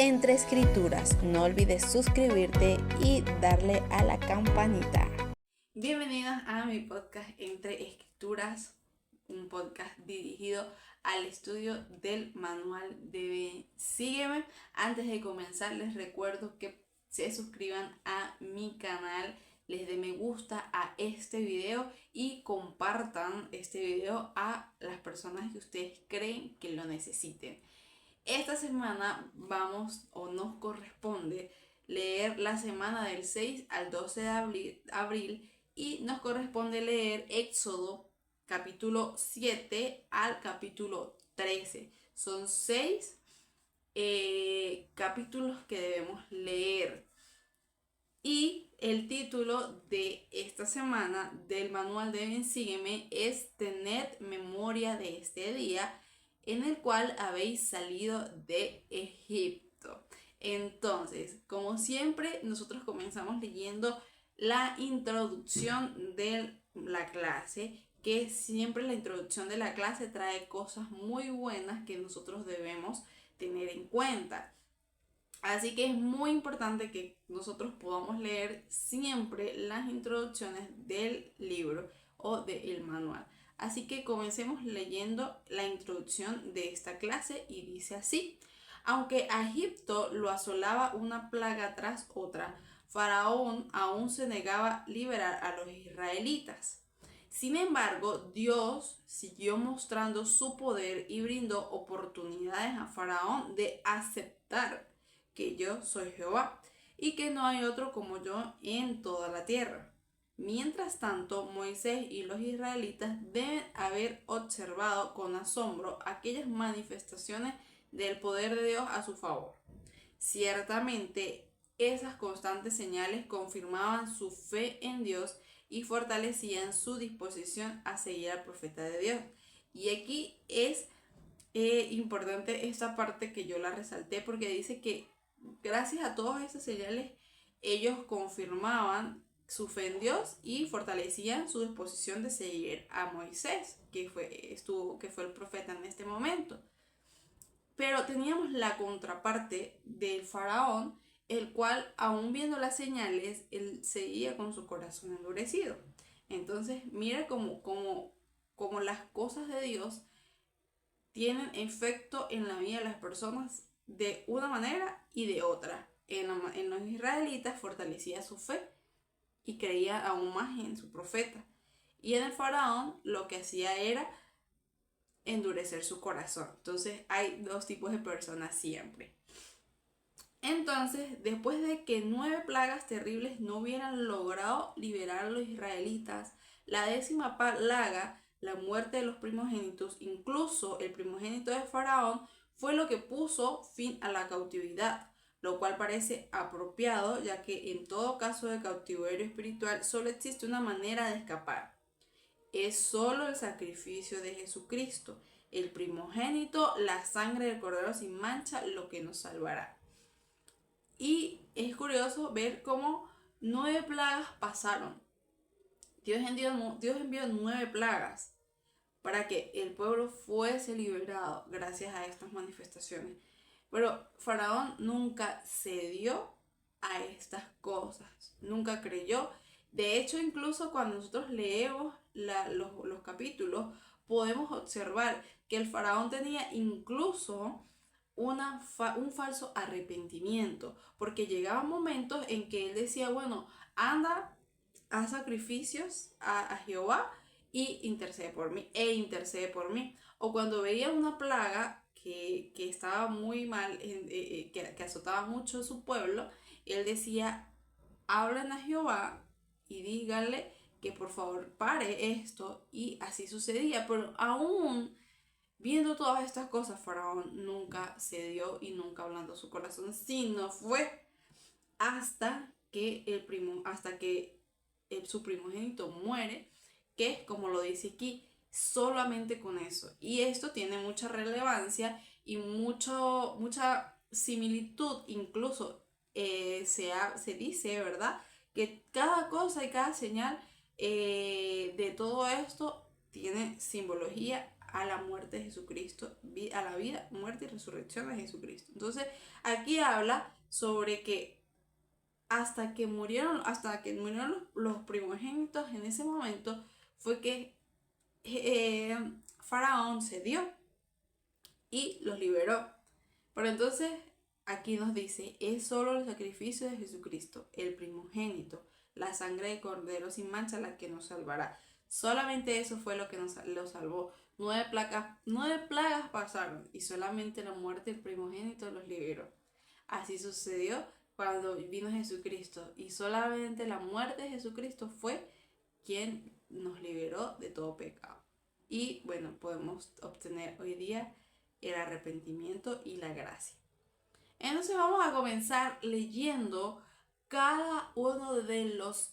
Entre Escrituras. No olvides suscribirte y darle a la campanita. Bienvenidos a mi podcast Entre Escrituras, un podcast dirigido al estudio del manual de Sígueme. Antes de comenzar, les recuerdo que se suscriban a mi canal, les den me gusta a este video y compartan este video a las personas que ustedes creen que lo necesiten. Esta semana nos corresponde leer la semana del 6 al 12 de abril y nos corresponde leer Éxodo capítulo 7 al capítulo 13. Son 6 capítulos que debemos leer. Y el título de esta semana del manual de Sígueme es Tened memoria de este día en el cual habéis salido de Egipto. Entonces, como siempre, nosotros comenzamos leyendo la introducción de la clase, que siempre la introducción de la clase trae cosas muy buenas que nosotros debemos tener en cuenta. Así que es muy importante que nosotros podamos leer siempre las introducciones del libro o del manual. Así que comencemos leyendo la introducción de esta clase y dice así: aunque a Egipto lo asolaba una plaga tras otra, Faraón aún se negaba a liberar a los israelitas. Sin embargo, Dios siguió mostrando su poder y brindó oportunidades a Faraón de aceptar que yo soy Jehová y que no hay otro como yo en toda la tierra. Mientras tanto, Moisés y los israelitas deben haber observado con asombro aquellas manifestaciones del poder de Dios a su favor. Ciertamente, esas constantes señales confirmaban su fe en Dios y fortalecían su disposición a seguir al profeta de Dios. Y aquí es importante esta parte que yo la resalté, porque dice que gracias a todas esas señales ellos confirmaban su fe en Dios y fortalecían su disposición de seguir a Moisés, que fue el profeta en este momento. Pero teníamos la contraparte del faraón, el cual, aún viendo las señales, él seguía con su corazón endurecido. Entonces, mira cómo las cosas de Dios tienen efecto en la vida de las personas de una manera y de otra. En los israelitas fortalecía su fe y creía aún más en su profeta. Y en el faraón lo que hacía era endurecer su corazón. Entonces hay dos tipos de personas siempre. Entonces, después de que 9 plagas terribles no hubieran logrado liberar a los israelitas, la 10ª plaga, la muerte de los primogénitos, incluso el primogénito de Faraón, fue lo que puso fin a la cautividad, lo cual parece apropiado, ya que en todo caso de cautiverio espiritual solo existe una manera de escapar. Es solo el sacrificio de Jesucristo, el primogénito, la sangre del Cordero sin mancha, lo que nos salvará. Y es curioso ver cómo 9 plagas pasaron. Dios envió 9 plagas para que el pueblo fuese liberado gracias a estas manifestaciones. Pero Faraón nunca cedió a estas cosas, nunca creyó. De hecho, incluso cuando nosotros leemos los capítulos, podemos observar que el faraón tenía incluso un falso arrepentimiento, porque llegaban momentos en que él decía, bueno, anda, haz sacrificios a Jehová y intercede por mí. O cuando veía una plaga que estaba muy mal, que azotaba mucho a su pueblo, él decía, hablen a Jehová y díganle que por favor pare esto, y así sucedía. Pero aún viendo todas estas cosas, Faraón nunca cedió y nunca ablandó su corazón, sino fue hasta que su primogénito muere, que es como lo dice aquí, solamente con eso. Y esto tiene mucha relevancia y mucha similitud, incluso se dice, ¿verdad?, que cada cosa y cada señal de todo esto tiene simbología a la muerte de Jesucristo, a la vida, muerte y resurrección de Jesucristo. Entonces, aquí habla sobre que hasta que murieron los primogénitos en ese momento, fue que Faraón cedió y los liberó. Pero entonces aquí nos dice, es solo el sacrificio de Jesucristo, el primogénito, la sangre de cordero sin mancha la que nos salvará. Solamente eso fue lo que lo salvó. 9 plagas pasaron y solamente la muerte del primogénito los liberó. Así sucedió cuando vino Jesucristo, y solamente la muerte de Jesucristo fue quien nos liberó de todo pecado. Y bueno, podemos obtener hoy día el arrepentimiento y la gracia. Entonces vamos a comenzar leyendo cada uno de los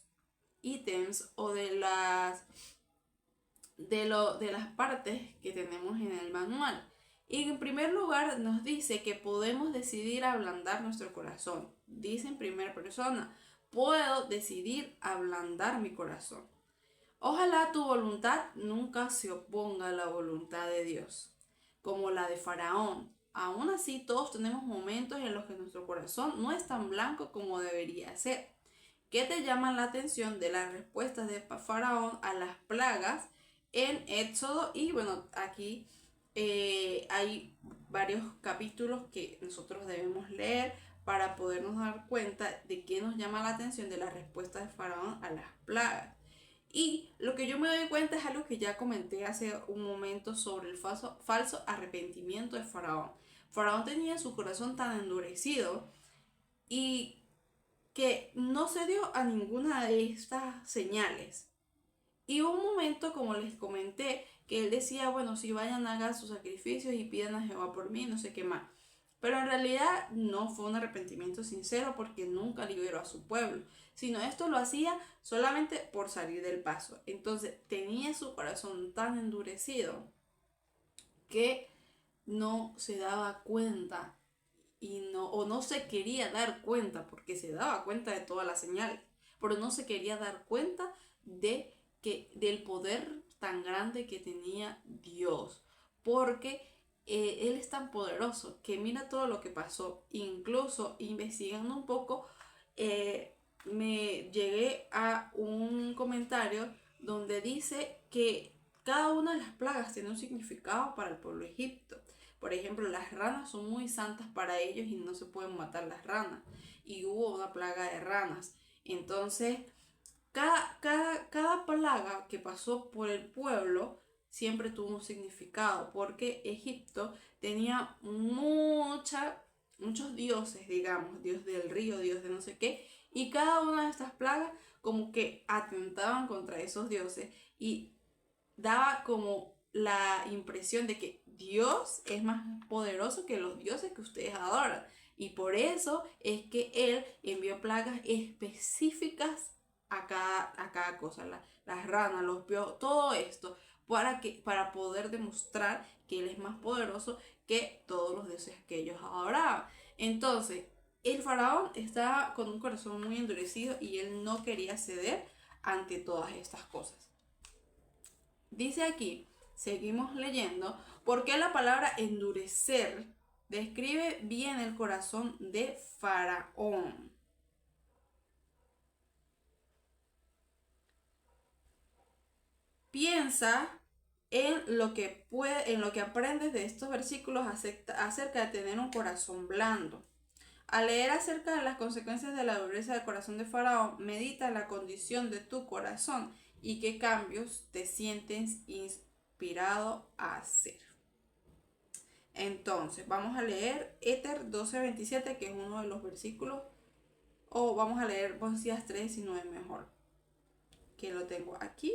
ítems o de las partes que tenemos en el manual. Y en primer lugar nos dice que podemos decidir ablandar nuestro corazón. Dice en primera persona, puedo decidir ablandar mi corazón. Ojalá tu voluntad nunca se oponga a la voluntad de Dios, como la de Faraón. Aún así, todos tenemos momentos en los que nuestro corazón no es tan blanco como debería ser. ¿Qué te llama la atención de las respuestas de Faraón a las plagas en Éxodo? Y bueno, aquí hay varios capítulos que nosotros debemos leer para podernos dar cuenta de qué nos llama la atención de la respuesta de Faraón a las plagas. Y lo que yo me doy cuenta es algo que ya comenté hace un momento sobre el falso arrepentimiento de Faraón. Faraón tenía su corazón tan endurecido y que no cedió a ninguna de estas señales. Y hubo un momento, como les comenté, que él decía, bueno, si vayan, hagan sus sacrificios y pidan a Jehová por mí, no sé qué más. Pero en realidad no fue un arrepentimiento sincero, porque nunca liberó a su pueblo, sino esto lo hacía solamente por salir del paso. Entonces tenía su corazón tan endurecido que no se daba cuenta o no se quería dar cuenta, porque se daba cuenta de todas las señales, pero no se quería dar cuenta del poder tan grande que tenía Dios, porque Él es tan poderoso que mira todo lo que pasó. Incluso investigando un poco, me llegué a un comentario donde dice que cada una de las plagas tiene un significado para el pueblo de Egipto. Por ejemplo, las ranas son muy santas para ellos y no se pueden matar las ranas. Y hubo una plaga de ranas. Entonces, cada plaga que pasó por el pueblo siempre tuvo un significado, porque Egipto tenía muchos dioses, digamos, dios del río, dios de no sé qué, y cada una de estas plagas como que atentaban contra esos dioses y daba como la impresión de que Dios es más poderoso que los dioses que ustedes adoran. Y por eso es que Él envió plagas específicas a cada cosa, las ranas, los piojos, todo esto, para poder demostrar que Él es más poderoso que todos los dioses que ellos adoraban. Entonces, el faraón estaba con un corazón muy endurecido y él no quería ceder ante todas estas cosas. Dice aquí, seguimos leyendo, porque la palabra endurecer describe bien el corazón de Faraón. Piensa en lo que aprendes de estos versículos acerca de tener un corazón blando. Al leer acerca de las consecuencias de la dureza del corazón de Faraón, medita la condición de tu corazón y qué cambios te sientes inspirado a hacer. Entonces, vamos a leer Éter 12:27, que es uno de los versículos, o vamos a leer Oseas 3:19 mejor, que lo tengo aquí.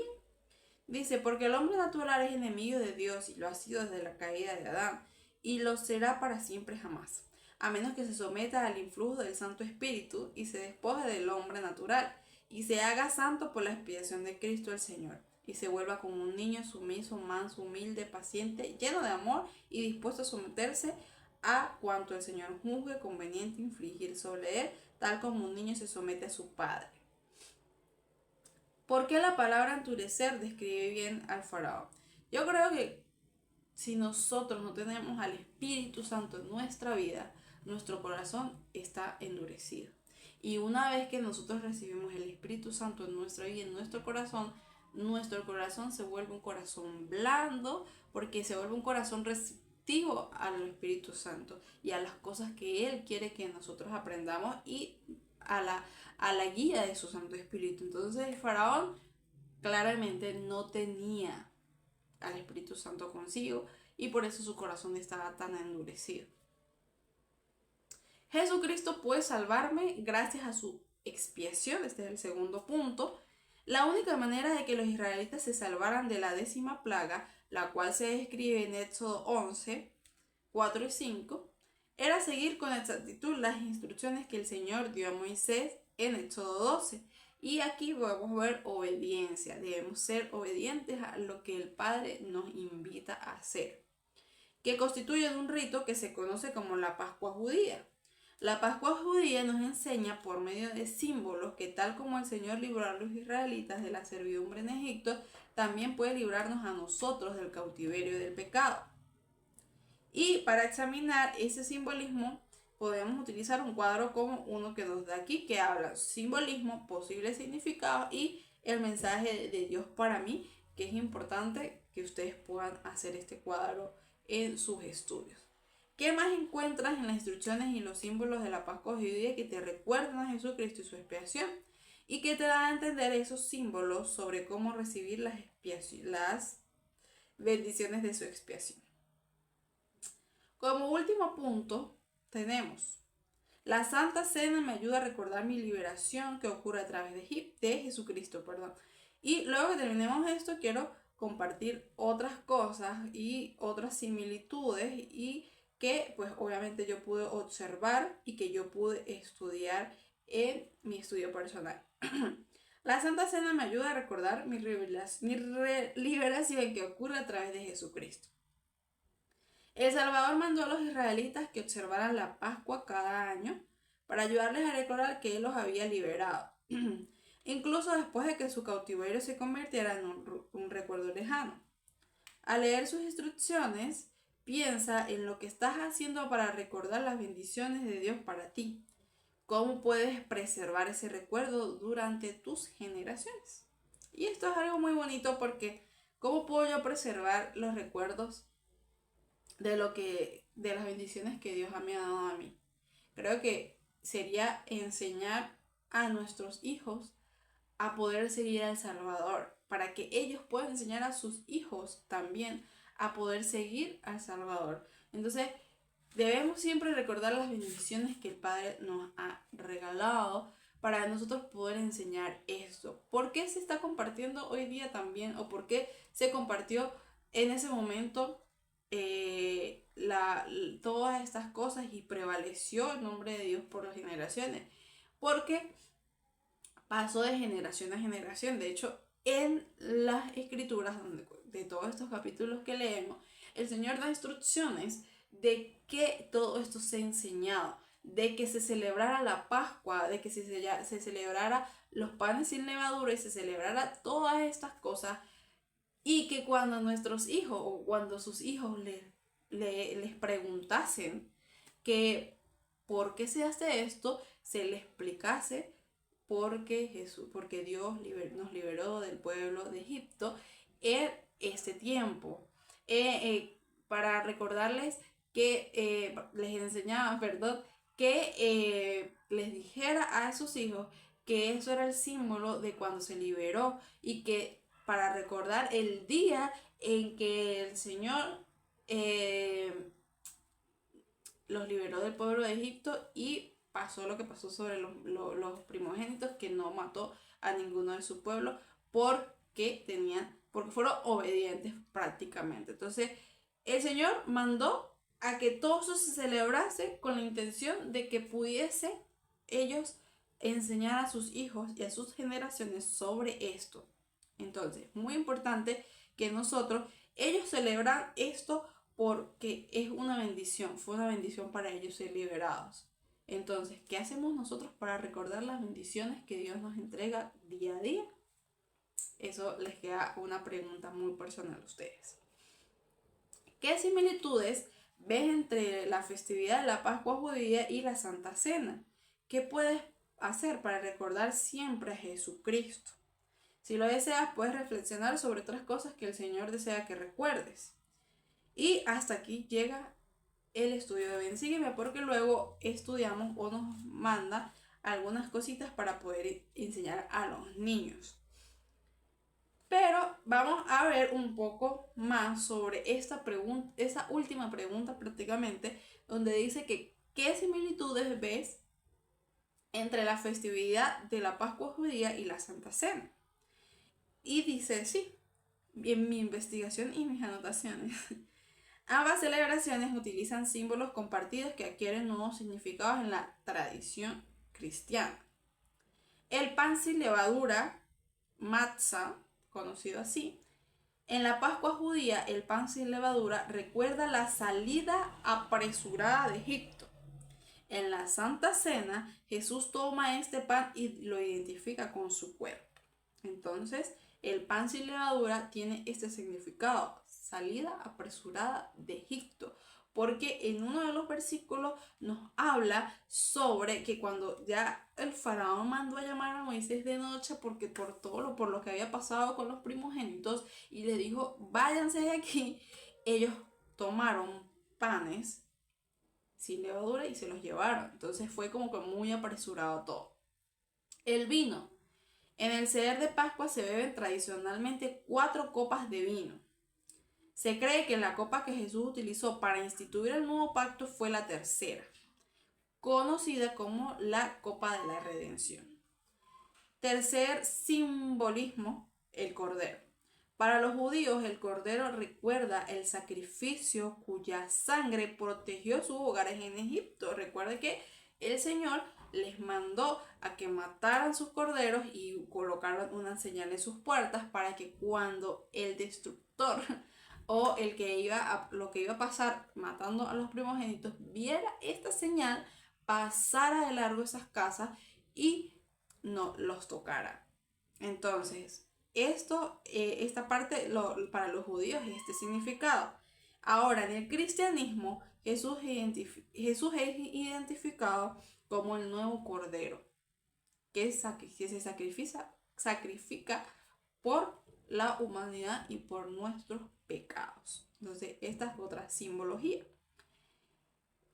Dice, porque el hombre natural es enemigo de Dios y lo ha sido desde la caída de Adán, y lo será para siempre jamás, a menos que se someta al influjo del Santo Espíritu y se despoje del hombre natural, y se haga santo por la expiación de Cristo el Señor, y se vuelva como un niño sumiso, manso, humilde, paciente, lleno de amor y dispuesto a someterse a cuanto el Señor juzgue conveniente infligir sobre él, tal como un niño se somete a su padre. ¿Por qué la palabra endurecer describe bien al faraón? Yo creo que si nosotros no tenemos al Espíritu Santo en nuestra vida, nuestro corazón está endurecido. Y una vez que nosotros recibimos el Espíritu Santo en nuestra vida, en nuestro corazón se vuelve un corazón blando, porque se vuelve un corazón receptivo al Espíritu Santo y a las cosas que Él quiere que nosotros aprendamos y a la guía de su Santo Espíritu. Entonces el faraón claramente no tenía al Espíritu Santo consigo y por eso su corazón estaba tan endurecido. Jesucristo puede salvarme gracias a su expiación. Este es el segundo punto. La única manera de que los israelitas se salvaran de la 10ª plaga, la cual se describe en Éxodo 11, 4 y 5, era seguir con exactitud las instrucciones que el Señor dio a Moisés en Éxodo 12. Y aquí podemos ver obediencia. Debemos ser obedientes a lo que el Padre nos invita a hacer, que constituye un rito que se conoce como la Pascua judía. La Pascua judía nos enseña por medio de símbolos que, tal como el Señor libró a los israelitas de la servidumbre en Egipto, también puede librarnos a nosotros del cautiverio y del pecado. Y para examinar ese simbolismo podemos utilizar un cuadro como uno que nos da aquí, que habla simbolismo, posibles significados y el mensaje de Dios para mí, que es importante que ustedes puedan hacer este cuadro en sus estudios. ¿Qué más encuentras en las instrucciones y los símbolos de la Pascua judía que te recuerdan a Jesucristo y su expiación? Y que te dan a entender esos símbolos sobre cómo recibir las bendiciones de su expiación. Como último punto, tenemos: la Santa Cena me ayuda a recordar mi liberación que ocurre a través de Jesucristo. Y luego que terminemos esto, quiero compartir otras cosas y otras similitudes y que pues obviamente yo pude observar y que yo pude estudiar en mi estudio personal. La Santa Cena me ayuda a recordar mi liberación que ocurre a través de Jesucristo. El Salvador mandó a los israelitas que observaran la Pascua cada año para ayudarles a recordar que Él los había liberado, incluso después de que su cautiverio se convirtiera en un recuerdo lejano. Al leer sus instrucciones, piensa en lo que estás haciendo para recordar las bendiciones de Dios para ti. ¿Cómo puedes preservar ese recuerdo durante tus generaciones? Y esto es algo muy bonito porque ¿cómo puedo yo preservar los recuerdos de las bendiciones que Dios me ha dado a mí? Creo que sería enseñar a nuestros hijos a poder seguir al Salvador, para que ellos puedan enseñar a sus hijos también a poder seguir al Salvador. Entonces, debemos siempre recordar las bendiciones que el Padre nos ha regalado para nosotros poder enseñar esto. ¿Por qué se está compartiendo hoy día también? ¿O por qué se compartió en ese momento todas estas cosas y prevaleció el nombre de Dios por las generaciones? Porque pasó de generación a generación. De hecho, en las escrituras de todos estos capítulos que leemos, el Señor da instrucciones de que todo esto se ha enseñado, de que se celebrara la Pascua, de que se celebrara los panes sin levadura y se celebrara todas estas cosas, y que cuando nuestros hijos o cuando sus hijos les preguntasen que por qué se hace esto, se les explicase porque Dios nos liberó del pueblo de Egipto en este tiempo. Para recordarles que les enseñaba, que les dijera a sus hijos que eso era el símbolo de cuando se liberó y que para recordar el día en que el Señor los liberó del pueblo de Egipto y pasó lo que pasó sobre los primogénitos, que no mató a ninguno de su pueblo porque fueron obedientes prácticamente. Entonces, el Señor mandó a que todo eso se celebrase con la intención de que pudiese ellos enseñar a sus hijos y a sus generaciones sobre esto. Entonces, muy importante que ellos celebran esto porque es una bendición, fue una bendición para ellos ser liberados. Entonces, ¿qué hacemos nosotros para recordar las bendiciones que Dios nos entrega día a día? Eso les queda una pregunta muy personal a ustedes. ¿Qué similitudes ves entre la festividad de la Pascua judía y la Santa Cena? ¿Qué puedes hacer para recordar siempre a Jesucristo? Si lo deseas, puedes reflexionar sobre otras cosas que el Señor desea que recuerdes. Y hasta aquí llega el estudio de Ven Sígueme, porque luego estudiamos o nos manda algunas cositas para poder enseñar a los niños. Pero vamos a ver un poco más sobre esta última pregunta prácticamente, donde dice que ¿qué similitudes ves entre la festividad de la Pascua judía y la Santa Cena? Y dice, sí, en mi investigación y mis anotaciones. Ambas celebraciones utilizan símbolos compartidos que adquieren nuevos significados en la tradición cristiana. El pan sin levadura, matzah, conocido así, en la Pascua judía, el pan sin levadura recuerda la salida apresurada de Egipto. En la Santa Cena, Jesús toma este pan y lo identifica con su cuerpo. Entonces, el pan sin levadura tiene este significado, salida apresurada de Egipto, porque en uno de los versículos nos habla sobre que cuando ya el faraón mandó a llamar a Moisés de noche porque por lo que había pasado con los primogénitos, y le dijo, váyanse de aquí, ellos tomaron panes sin levadura y se los llevaron. Entonces fue como que muy apresurado todo. El vino. En el Seder de Pascua se beben tradicionalmente 4 copas de vino. Se cree que la copa que Jesús utilizó para instituir el nuevo pacto fue la tercera, conocida como la copa de la redención. Tercer simbolismo, el cordero. Para los judíos, el cordero recuerda el sacrificio cuya sangre protegió sus hogares en Egipto. Recuerde que el Señor les mandó a que mataran sus corderos y colocaran una señal en sus puertas para que cuando el destructor o lo que iba a pasar matando a los primogénitos viera esta señal, pasara de largo esas casas y no los tocara. Entonces, esta parte para los judíos es este significado. Ahora, en el cristianismo, Jesús es identificado como el nuevo cordero que se sacrifica por la humanidad y por nuestros pecados. Entonces, esta es otra simbología.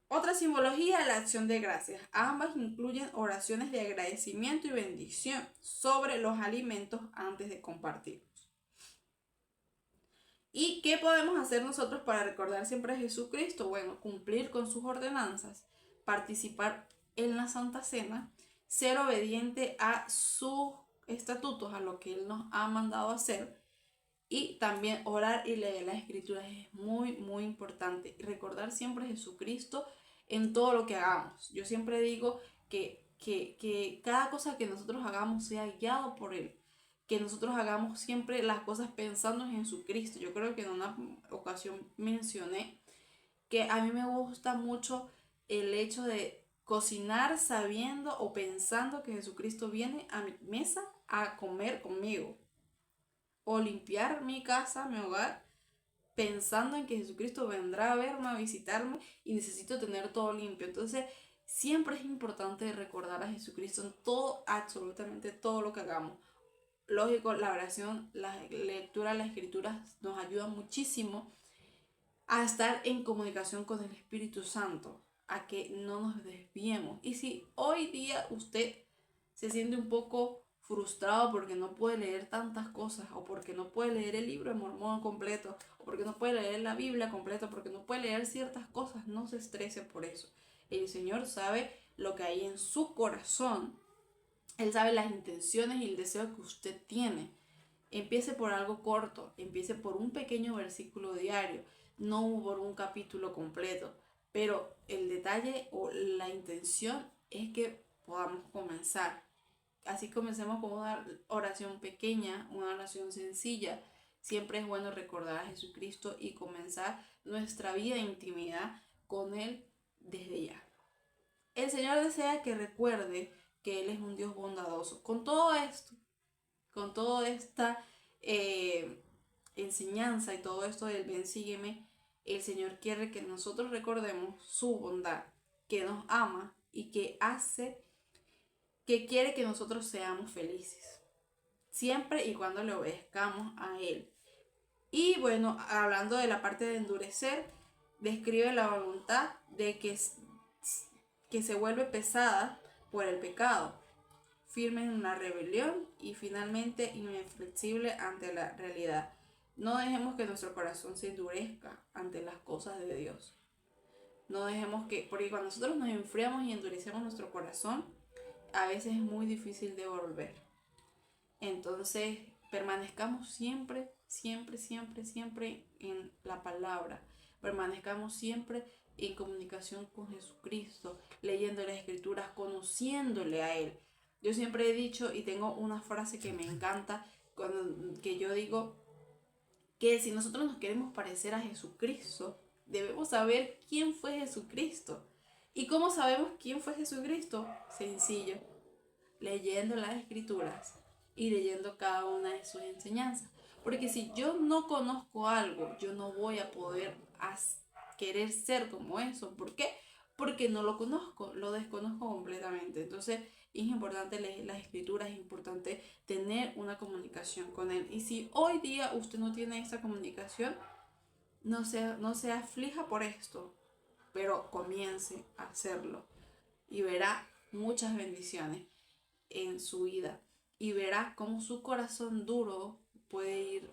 Otra simbología, la acción de gracias. Ambas incluyen oraciones de agradecimiento y bendición sobre los alimentos antes de compartirlos. ¿Y qué podemos hacer nosotros para recordar siempre a Jesucristo? Bueno, cumplir con sus ordenanzas, participar en la Santa Cena, ser obediente a sus estatutos, a lo que Él nos ha mandado hacer, y también orar y leer las Escrituras es muy, muy importante. Recordar siempre a Jesucristo en todo lo que hagamos. Yo siempre digo que cada cosa que nosotros hagamos sea guiado por Él. Que nosotros hagamos siempre las cosas pensando en Jesucristo. Yo creo que en una ocasión mencioné que a mí me gusta mucho el hecho de cocinar sabiendo o pensando que Jesucristo viene a mi mesa a comer conmigo. O limpiar mi casa, mi hogar, pensando en que Jesucristo vendrá a verme, a visitarme y necesito tener todo limpio. Entonces, siempre es importante recordar a Jesucristo en todo, absolutamente todo lo que hagamos. Lógico, la oración, la lectura, las escrituras nos ayudan muchísimo a estar en comunicación con el Espíritu Santo, a que no nos desviemos. Y si hoy día usted se siente un poco frustrado porque no puede leer tantas cosas, o porque no puede leer el libro de Mormón completo, o porque no puede leer la Biblia completa, porque no puede leer ciertas cosas, no se estrese por eso. El Señor sabe lo que hay en su corazón. Él sabe las intenciones y el deseo que usted tiene. Empiece por algo corto, empiece por un pequeño versículo diario, no por un capítulo completo, pero el detalle o la intención es que podamos comenzar. Así comencemos con una oración pequeña, una oración sencilla. Siempre es bueno recordar a Jesucristo y comenzar nuestra vida de intimidad con Él desde ya. El Señor desea que recuerde que Él es un Dios bondadoso. Con todo esto, con toda esta enseñanza y todo esto del ven, sígueme, El Señor quiere que nosotros recordemos su bondad, que nos ama y que quiere que nosotros seamos felices, siempre y cuando le obedezcamos a Él. Y bueno, hablando de la parte de endurecer, describe la voluntad de que se vuelve pesada por el pecado, firme en la rebelión y finalmente inflexible ante la realidad. No dejemos que nuestro corazón se endurezca ante las cosas de Dios. No dejemos porque cuando nosotros nos enfriamos y endurecemos nuestro corazón, a veces es muy difícil de volver. Entonces, permanezcamos siempre, siempre, siempre, siempre en la palabra. Permanezcamos siempre en comunicación con Jesucristo, leyendo las Escrituras, conociéndole a Él. Yo siempre he dicho, y tengo una frase que me encanta, que yo digo que si nosotros nos queremos parecer a Jesucristo, debemos saber quién fue Jesucristo. ¿Y cómo sabemos quién fue Jesucristo? Sencillo, leyendo las Escrituras y leyendo cada una de sus enseñanzas. Porque si yo no conozco algo, yo no voy a poder querer ser como eso. ¿Por qué? Porque no lo conozco, lo desconozco completamente. Entonces es importante leer las Escrituras, es importante tener una comunicación con Él. Y si hoy día usted no tiene esa comunicación, no se aflija por esto, pero comience a hacerlo y verá muchas bendiciones en su vida y verá cómo su corazón duro puede ir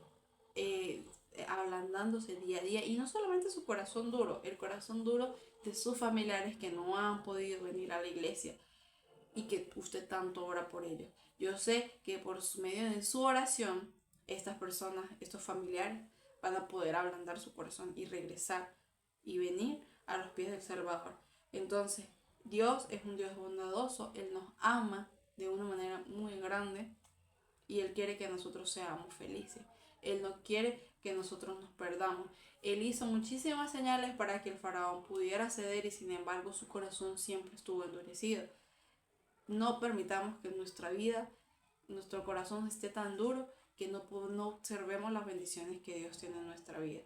ablandándose día a día, y no solamente su corazón duro, el corazón duro de sus familiares que no han podido venir a la iglesia y que usted tanto ora por ellos. Yo sé que por medio de su oración estas personas, estos familiares van a poder ablandar su corazón y regresar y venir a los pies del Salvador. Entonces, Dios es un Dios bondadoso, Él nos ama de una manera muy grande y Él quiere que nosotros seamos felices. Él no quiere que nosotros nos perdamos. Él hizo muchísimas señales para que el faraón pudiera ceder y sin embargo su corazón siempre estuvo endurecido. No permitamos que en nuestra vida nuestro corazón esté tan duro que no observemos las bendiciones que Dios tiene en nuestra vida.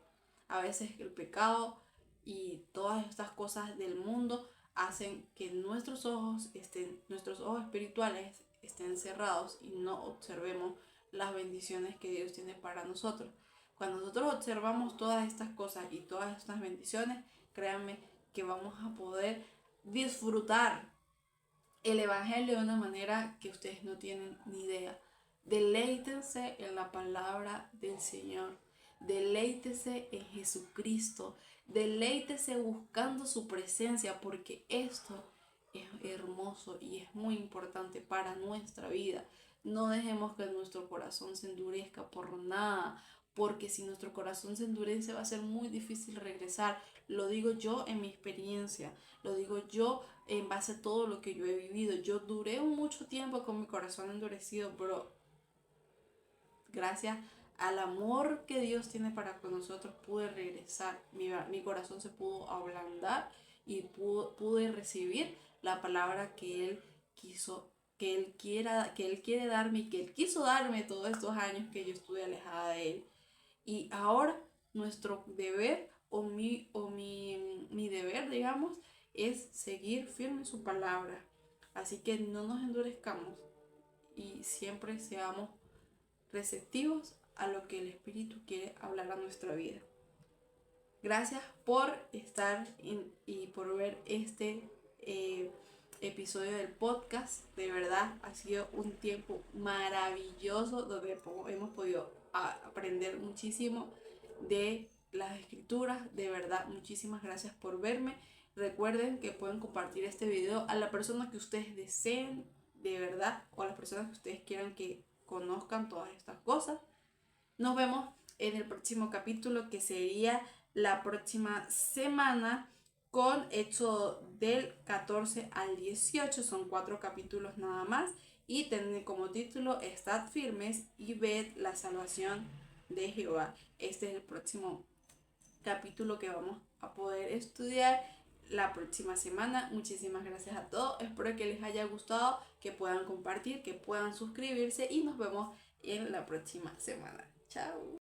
A veces el pecado y todas estas cosas del mundo hacen que nuestros ojos espirituales estén cerrados y no observemos las bendiciones que Dios tiene para nosotros. Cuando nosotros observamos todas estas cosas y todas estas bendiciones, créanme que vamos a poder disfrutar el Evangelio de una manera que ustedes no tienen ni idea. Deleítense en la palabra del Señor. Deleítese en Jesucristo. Deleítese buscando su presencia, porque esto es hermoso y es muy importante para nuestra vida. No dejemos que nuestro corazón se endurezca por nada, porque si nuestro corazón se endurece va a ser muy difícil regresar. Lo digo yo en mi experiencia, lo digo yo en base a todo lo que yo he vivido. Yo duré mucho tiempo con mi corazón endurecido, pero gracias al amor que Dios tiene para con nosotros pude regresar. Mi corazón se pudo ablandar y pude recibir la palabra que Él quiso, que Él quiere darme y que Él quiso darme todos estos años que yo estuve alejada de Él. Y ahora nuestro deber mi deber, digamos, es seguir firme en su palabra. Así que no nos endurezcamos y siempre seamos receptivos a lo que el Espíritu quiere hablar a nuestra vida. Gracias por estar y por ver este episodio del podcast. De verdad ha sido un tiempo maravilloso donde hemos podido aprender muchísimo de las Escrituras. De verdad, muchísimas gracias por verme. Recuerden que pueden compartir este video a la persona que ustedes deseen, de verdad, o a las personas que ustedes quieran que conozcan todas estas cosas. Nos vemos en el próximo capítulo, que sería la próxima semana, con Éxodo del 14 al 18. Son 4 capítulos nada más y tienen como título Estad firmes y ved la salvación de Jehová. Este es el próximo capítulo que vamos a poder estudiar la próxima semana. Muchísimas gracias a todos, espero que les haya gustado, que puedan compartir, que puedan suscribirse y nos vemos en la próxima semana. Chao.